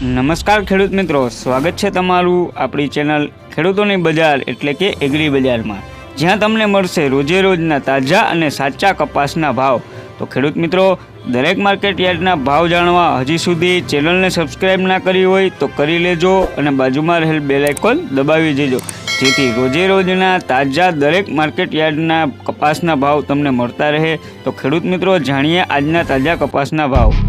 નમસ્કાર ખેડૂત મિત્રો, સ્વાગત છે તમારું આપણી ચેનલ ખેડૂતોની બજાર એટલે કે એગ્રી બજારમાં, જ્યાં તમને મળશે રોજે રોજના તાજા અને સાચા કપાસના ભાવ। તો ખેડૂત મિત્રો, દરેક માર્કેટ યાર્ડના ભાવ જાણવા હજી સુધી ચેનલને સબસ્ક્રાઈબ ના કરી હોય તો કરી લેજો અને બાજુમાં રહેલ બેલ આઇકોન દબાવી દેજો, જેથી રોજે રોજના તાજા દરેક માર્કેટ યાર્ડના કપાસના ભાવ તમને મળતા રહે। તો ખેડૂત મિત્રો, જાણીએ આજના તાજા કપાસના ભાવ।